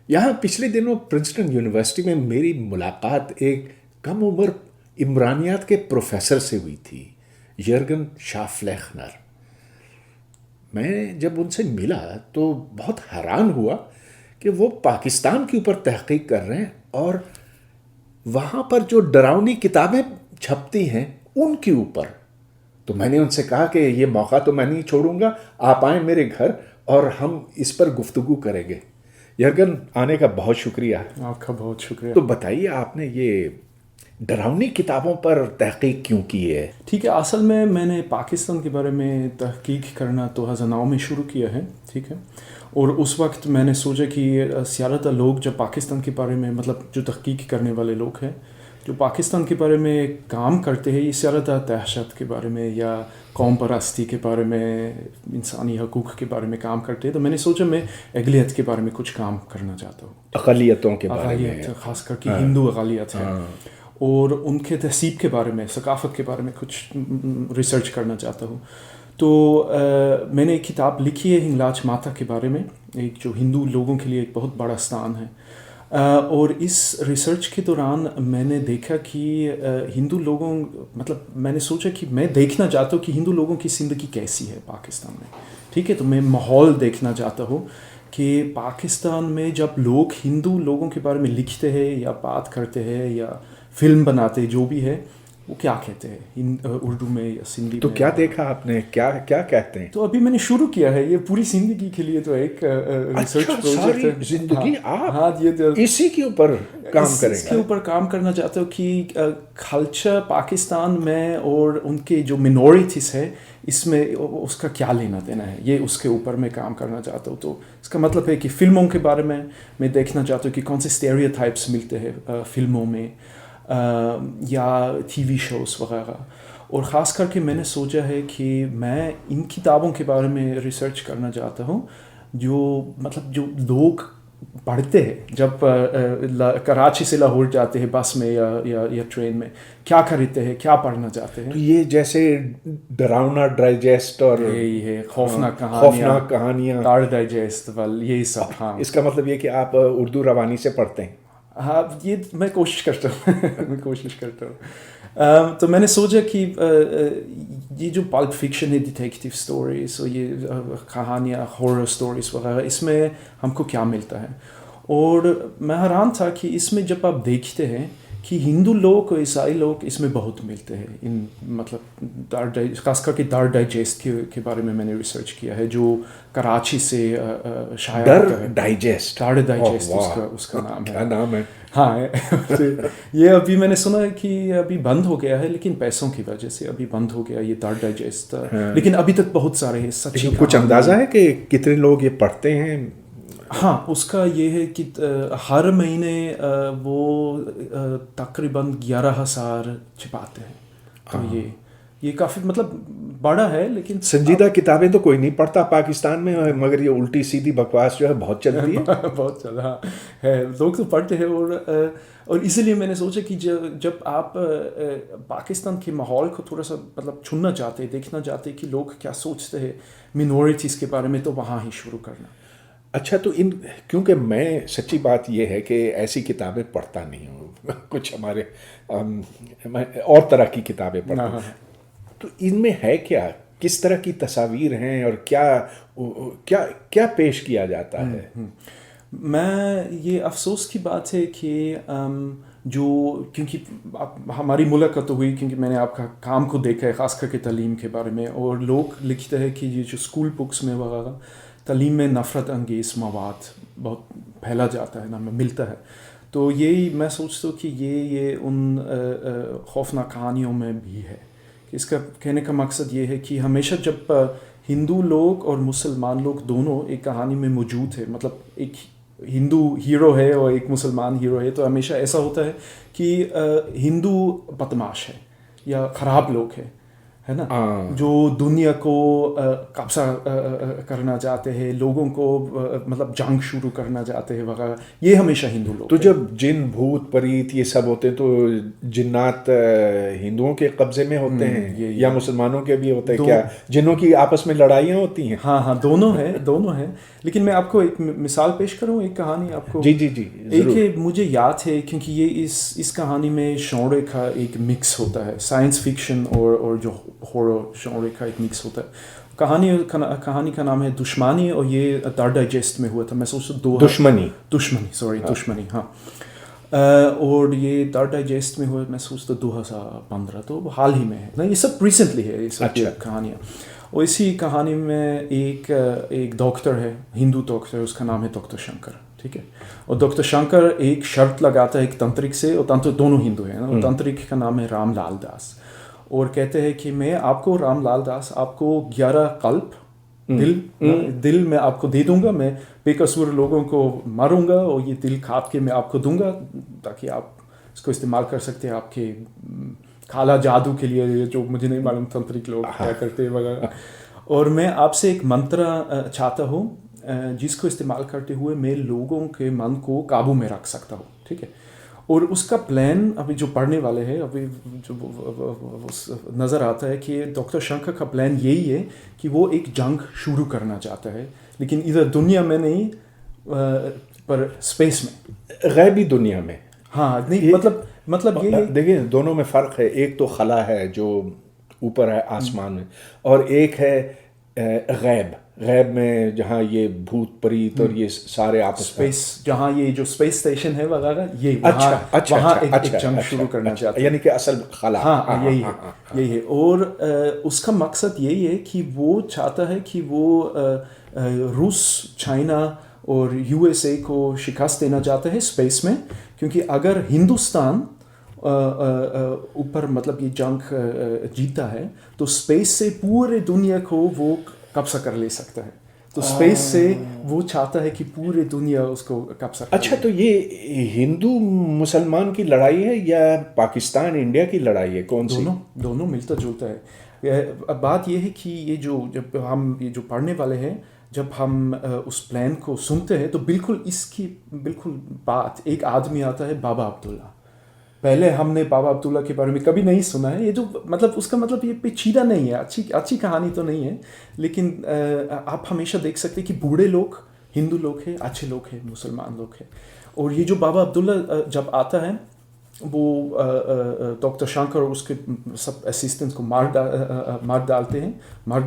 یہاں پچھلے دنوں پرنسٹن یونیورسٹی میں میری ملاقات ایک کم عمر عمرانیات کے پروفیسر سے ہوئی تھی، یرگن شافلیخنر۔ میں جب ان سے ملا تو بہت حیران ہوا کہ وہ پاکستان کے اوپر تحقیق کر رہے ہیں، اور وہاں پر جو ڈراؤنی کتابیں چھپتی ہیں ان کے اوپر۔ تو میں نے ان سے کہا کہ یہ موقع تو میں نہیں چھوڑوں گا، آپ آئیں میرے گھر اور ہم اس پر گفتگو کریں گے۔ یرگن، آنے کا بہت شکریہ۔ آپ کا بہت شکریہ۔ تو بتائیے، آپ نے یہ ڈراؤنی کتابوں پر تحقیق کیوں کی ہے؟ ٹھیک ہے، اصل میں نے پاکستان کے بارے میں تحقیق کرنا 2009 میں شروع کیا ہے، ٹھیک ہے، اور اس وقت میں نے سوچا کہ زیادہ تر لوگ جب پاکستان کے بارے میں، مطلب جو تحقیق کرنے والے لوگ ہیں جو پاکستان کے بارے میں کام کرتے ہیں، یہ زیادہ تر دہشت کے بارے میں یا قوم پرستی کے بارے میں، انسانی حقوق کے بارے میں کام کرتے ہیں۔ تو میں نے سوچا میں اقلیت کے بارے میں کچھ کام کرنا چاہتا ہوں، اقلیتوں کے بارے میں، اقلیت خاص کر کے ہندو اقلیت ہے، اور ان کے تہذیب کے بارے میں، ثقافت کے بارے میں کچھ ریسرچ کرنا چاہتا ہوں۔ تو میں نے ایک کتاب لکھی ہے ہنگلاج ماتا کے بارے میں، ایک جو ہندو لوگوں کے لیے ایک بہت بڑا ستان ہے، اور اس ریسرچ کے دوران میں نے دیکھا کہ ہندو لوگوں، مطلب میں نے سوچا کہ میں دیکھنا چاہتا ہوں کہ ہندو لوگوں کی زندگی کیسی ہے پاکستان میں، ٹھیک ہے، تو میں ماحول دیکھنا چاہتا ہوں کہ پاکستان میں جب لوگ ہندو لوگوں کے بارے میں لکھتے ہیں یا بات کرتے ہیں یا فلم بناتے جو بھی ہے، وہ کیا کہتے ہیں اردو میں یا سندھی میں؟ تو کیا دیکھا آپ نے، کیا کہتے ہیں؟ تو ابھی میں نے شروع کیا ہے یہ پوری زندگی کے لیے، تو ایک ریسرچ پروجیکٹ ہے۔ زندگی ہاں، یہ اسی کے اوپر کام کریں اس کے اوپر کام کرنا چاہتا ہوں کہ کلچر پاکستان میں اور ان کے جو منورٹیز ہے اس میں اس کا کیا لینا دینا ہے، یہ اس کے اوپر میں کام کرنا چاہتا ہوں۔ تو اس کا مطلب ہے کہ فلموں کے بارے میں دیکھنا چاہتا ہوں کہ کون سے اسٹیریوٹائپس ملتے ہیں فلموں میں یا ٹی وی شوز وغیرہ، اور خاص کر کے میں نے سوچا ہے کہ میں ان کتابوں کے بارے میں ریسرچ کرنا چاہتا ہوں جو مطلب جو لوگ پڑھتے ہیں جب کراچی سے لاہور جاتے ہیں بس میں یا ٹرین میں، کیا خریدتے ہیں، کیا پڑھنا چاہتے ہیں۔ تو یہ جیسے ڈراؤنا ڈائجسٹ اور یہی ہے، خوفناک کہانیاں، دار ڈائجسٹ یہی سب۔ ہاں، اس کا مطلب یہ کہ آپ اردو روانی سے پڑھتے ہیں؟ ہاں، یہ میں کوشش کرتا ہوں تو میں نے سوچا کہ یہ جو پلپ فکشن ہے، ڈیٹیکٹیو سٹوریز اور یہ کہانیاں، ہارر سٹوریز وغیرہ، اس میں ہم کو کیا ملتا ہے، اور میں حیران تھا کہ اس میں جب آپ دیکھتے ہیں کہ ہندو لوگ اور عیسائی لوگ اس میں بہت ملتے ہیں، ان مطلب خاص کر کے دار ڈائجسٹ کے بارے میں نے ریسرچ کیا ہے جو کراچی سے شائع ہوتا ہے۔ ڈائجسٹ، دار ڈائجسٹ اس کا نام ہے۔ کیا نام ہے؟ ہاں، یہ ابھی میں نے سنا ہے کہ ابھی بند ہو گیا ہے، لیکن پیسوں کی وجہ سے ابھی بند ہو گیا یہ دار ڈائجسٹ، لیکن ابھی تک بہت سارے ہیں سچی۔ کچھ اندازہ ہے کہ کتنے لوگ یہ پڑھتے ہیں؟ ہاں، اس کا یہ ہے کہ ہر مہینے وہ تقریباً 11,000 چھپاتے ہیں، تو یہ کافی مطلب بڑا ہے، لیکن سنجیدہ کتابیں تو کوئی نہیں پڑھتا پاکستان میں، مگر یہ الٹی سیدھی بکواس جو ہے بہت چلتی ہے۔ بہت چلا ہے، لوگ تو پڑھتے ہیں، اور اسی لیے میں نے سوچا کہ جب آپ پاکستان کے ماحول کو تھوڑا سا مطلب چھننا چاہتے ہیں، دیکھنا چاہتے ہیں کہ لوگ کیا سوچتے ہیں منورٹیز کے بارے میں، تو وہاں ہی شروع کرنا۔ اچھا، تو کیونکہ میں سچی بات یہ ہے کہ ایسی کتابیں پڑھتا نہیں ہوں، کچھ ہمارے اور طرح کی کتابیں پڑھتا ہوں، تو ان میں ہے کیا، کس طرح کی تصاویر ہیں اور کیا پیش کیا جاتا ہے؟ میں یہ افسوس کی بات ہے کہ کیونکہ ہماری ملاقات ہوئی، کیونکہ میں نے آپ کا کام کو دیکھا ہے خاص کر کے تعلیم کے بارے میں، اور لوگ لکھتے ہیں کہ یہ جو اسکول بکس میں وغیرہ تعلیم میں نفرت انگیز مواد بہت پھیلا جاتا ہے، ملتا ہے، تو یہی میں سوچتا ہوں کہ یہ ان خوفناک کہانیوں میں بھی ہے۔ اس کا کہنے کا مقصد یہ ہے کہ ہمیشہ جب ہندو لوگ اور مسلمان لوگ دونوں ایک کہانی میں موجود ہے، مطلب ایک ہندو ہیرو ہے اور ایک مسلمان ہیرو ہے، تو ہمیشہ ایسا ہوتا ہے کہ ہندو بدمعاش ہے یا خراب لوگ ہے ہے نا, جو دنیا کو قبضہ کرنا چاہتے ہیں, لوگوں کو مطلب جنگ شروع کرنا چاہتے ہیں وغیرہ, یہ ہمیشہ ہندو لوگ. تو جب جن بھوت پریت یہ سب ہوتے ہیں تو جنات ہندوؤں کے قبضے میں ہوتے ہیں یا مسلمانوں کے بھی ہوتے ہیں کیا, جنوں کی آپس میں لڑائیاں ہوتی ہیں؟ ہاں دونوں ہیں. لیکن میں آپ کو ایک مثال پیش کروں, ایک کہانی آپ کو. جی ایک ہے مجھے یاد ہے, کیونکہ یہ اس کہانی میں شونرے کا ایک مکس ہوتا ہے, سائنس فکشن اور جو ہارر شونرے کا ایک مکس ہوتا ہے. کہانی کا نام ہے دشمنی, اور یہ دا ڈائجسٹ میں ہوا تھا. میں سوچتا دشمنی ہاں. اور یہ دا ڈائجسٹ میں ہوا, میں سوچتا 2015, تو حال ہی میں ہے, یہ سب ریسنٹلی ہے یہ سب کہانیاں. اور اسی کہانی میں ایک ڈاکٹر ہے, ہندو ڈاکٹر, اس کا نام ہے ڈاکٹر شنکر, ٹھیک ہے. اور ڈاکٹر شنکر ایک شرط لگاتا ہے ایک تنترک سے, اور تنترک دونوں ہندو ہیں, اور تنترک کا نام ہے رام لال داس, اور کہتے ہیں کہ میں آپ کو رام لال داس آپ کو 11 قلب دل میں آپ کو دے دوں گا, میں بے قصور لوگوں کو ماروں گا, اور یہ دل کاٹ کے میں آپ کو دوں گا تاکہ آپ اس کو استعمال کر سکتے ہیں آپ کے کالا جادو کے لیے, جو مجھے نہیں معلوم تنترک لوگ کیا کرتے ہیں وغیرہ. اور میں آپ سے ایک منتر چاہتا ہوں جس کو استعمال کرتے ہوئے میں لوگوں کے من کو قابو میں رکھ سکتا ہوں, ٹھیک ہے. اور اس کا پلان ابھی جو پڑھنے والے ہیں, ابھی جو نظر آتا ہے کہ ڈاکٹر شنکر کا پلان یہی ہے کہ وہ ایک جنگ شروع کرنا چاہتا ہے, لیکن ادھر دنیا میں نہیں پر اسپیس میں, غیبی دنیا میں. ہاں نہیں, مطلب یہ دیکھیں دونوں میں فرق ہے. ایک تو خلا ہے جو اوپر ہے آسمان میں, اور ایک ہے غیب میں جہاں یہ بھوت پریت اور یہ سارے اسپیس, جہاں یہ جو اسپیس اسٹیشن ہے وغیرہ, یہ وہاں ایک جنگ شروع کرنا چاہتا ہے, یعنی کہ اصل خلا. ہاں یہی ہے. اور اس کا مقصد یہی ہے کہ وہ چاہتا ہے کہ وہ روس, چائنا اور USA کو شکست دینا چاہتا ہے اسپیس میں, کیونکہ اگر ہندوستان اوپر مطلب یہ جنگ جیتا ہے تو اسپیس سے پورے دنیا کو وہ قبضہ کر لے سکتا ہے. تو اسپیس سے وہ چاہتا ہے کہ پورے دنیا اس کو قبضہ کر. اچھا, تو یہ ہندو مسلمان کی لڑائی ہے یا پاکستان انڈیا کی لڑائی ہے, کون سی؟ دونوں ملتا جلتا ہے. بات یہ ہے کہ یہ جب ہم یہ جو پڑھنے والے ہیں, جب ہم اس پلان کو سنتے ہیں تو بالکل اس کی بالکل بات, ایک آدمی آتا ہے بابا عبداللہ. پہلے ہم نے بابا عبداللہ کے بارے میں کبھی نہیں سنا ہے. یہ جو مطلب اس کا مطلب یہ پیچیدہ نہیں ہے, اچھی کہانی تو نہیں ہے, لیکن آپ ہمیشہ دیکھ سکتے کہ بوڑھے لوگ ہندو لوگ ہیں, اچھے لوگ ہیں, مسلمان لوگ ہیں. اور یہ جو بابا عبداللہ جب آتا ہے وہ ڈاکٹر شنکر اور اس کے سب اسسٹنٹس کو مار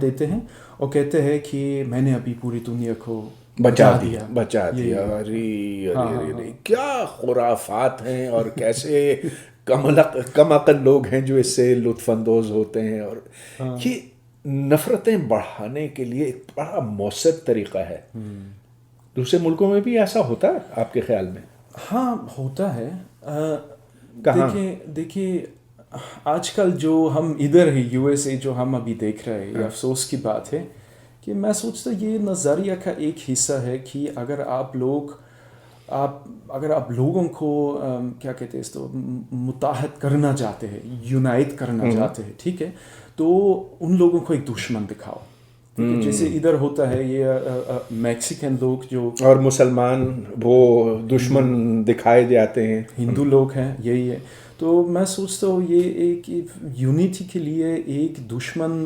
دیتے ہیں, اور کہتے ہیں کہ میں نے ابھی پوری دنیا کو بچا دیا. ارے کیا خرافات ہیں, اور کیسے کم عقل لوگ ہیں جو اس سے لطف اندوز ہوتے ہیں. اور یہ نفرتیں بڑھانے کے لیے ایک بڑا مؤثر طریقہ ہے. دوسرے ملکوں میں بھی ایسا ہوتا ہے آپ کے خیال میں؟ ہاں ہوتا ہے. دیکھیے آج کل جو ہم ادھر ہے USA جو ہم ابھی دیکھ رہے ہیں, یہ افسوس کی بات ہے کہ میں سوچتا یہ نظریہ کا ایک حصہ ہے کہ اگر آپ لوگوں کو کیا کہتے ہیں اس تو متحد کرنا چاہتے ہیں, یونائٹ کرنا چاہتے ہیں, ٹھیک ہے, تو ان لوگوں کو ایک دشمن دکھاؤ. جیسے ادھر ہوتا ہے یہ میکسیکن لوگ جو, اور مسلمان وہ دشمن دکھائے جاتے ہیں, ہندو لوگ ہیں, یہی ہے. تو میں سوچتا ہوں یہ ایک یونٹی کے لیے ایک دشمن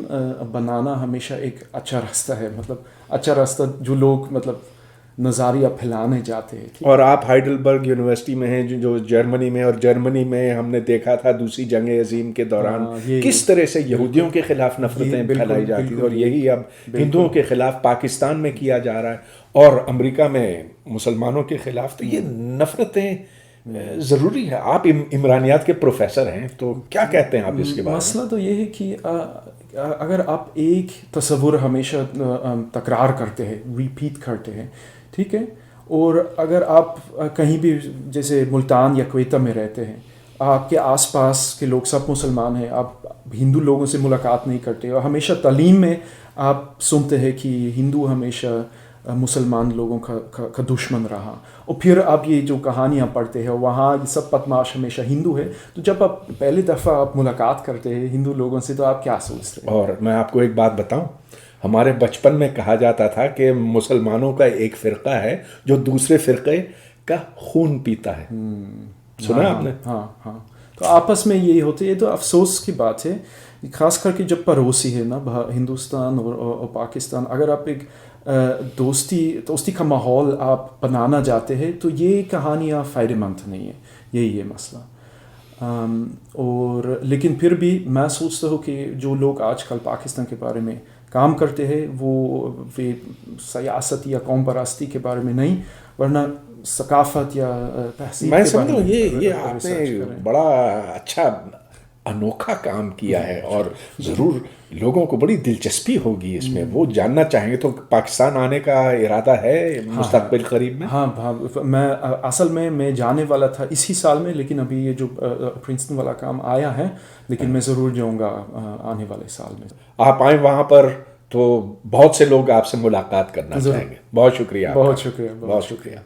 بنانا ہمیشہ ایک اچھا راستہ ہے, مطلب اچھا راستہ جو لوگ مطلب نظریہ پھیلانے جاتے ہیں. اور آپ ہائیڈلبرگ یونیورسٹی میں ہیں جو جرمنی میں, اور جرمنی میں ہم نے دیکھا تھا دوسری جنگ عظیم کے دوران کس طرح سے یہودیوں کے خلاف نفرتیں پھیلائی جاتی تھیں, اور یہی اب ہندوؤں کے خلاف پاکستان میں کیا جا رہا ہے, اور امریکہ میں مسلمانوں کے خلاف. تو یہ نفرتیں ضروری ہے. آپ عمرانیات کے پروفیسر ہیں, تو کیا کہتے ہیں آپ اس کے بارے میں؟ مسئلہ تو یہ ہے کہ اگر آپ ایک تصور ہمیشہ تکرار کرتے ہیں, ریپیٹ کرتے ہیں, ٹھیک ہے, اور اگر آپ کہیں بھی جیسے ملتان یا کوئٹہ میں رہتے ہیں, آپ کے آس پاس کے لوگ سب مسلمان ہیں, آپ ہندو لوگوں سے ملاقات نہیں کرتے, اور ہمیشہ تعلیم میں آپ سنتے ہیں کہ ہندو ہمیشہ مسلمان لوگوں کا دشمن رہا. اور پھر آپ یہ جو کہانیاں پڑھتے ہیں وہاں یہ سب بدمعاش ہمیشہ ہندو ہے. تو جب آپ پہلی دفعہ آپ ملاقات کرتے ہیں ہندو لوگوں سے تو آپ کیا سوچتے ہیں؟ اور میں آپ کو ایک بات بتاؤں, ہمارے بچپن میں کہا جاتا تھا کہ مسلمانوں کا ایک فرقہ ہے جو دوسرے فرقے کا خون پیتا ہے. سنا آپ نے؟ ہاں ہاں. تو آپس میں یہی ہوتے ہے. تو افسوس کی بات ہے خاص کر کے جب پڑوسی ہے نا ہندوستان اور پاکستان, اگر آپ ایک دوستی کا ماحول آپ بنانا چاہتے ہیں تو یہ کہانیاں فائدہ مند نہیں ہے. یہی ہے مسئلہ. اور لیکن پھر بھی میں سوچتا ہوں کہ جو لوگ آج کل پاکستان کے بارے میں کام کرتے ہیں وہ سیاست یا قوم پرستی کے بارے میں نہیں, ورنہ ثقافت یا تہذیب میں کے بارے سمجھوں میں یہ آپ نے بڑا اچھا انوکھا کام کیا ہے, اور ضرور لوگوں کو بڑی دلچسپی ہوگی اس میں, وہ جاننا چاہیں گے. تو پاکستان آنے کا ارادہ ہے مستقبل قریب میں؟ ہاں, میں اصل میں جانے والا تھا اسی سال میں, لیکن ابھی یہ جو پرنسٹن والا کام آیا ہے, لیکن میں ضرور جاؤں گا آنے والے سال میں. آپ آئیں وہاں پر تو بہت سے لوگ آپ سے ملاقات کرنا چاہیں گے. بہت شکریہ. بہت شکریہ. بہت شکریہ.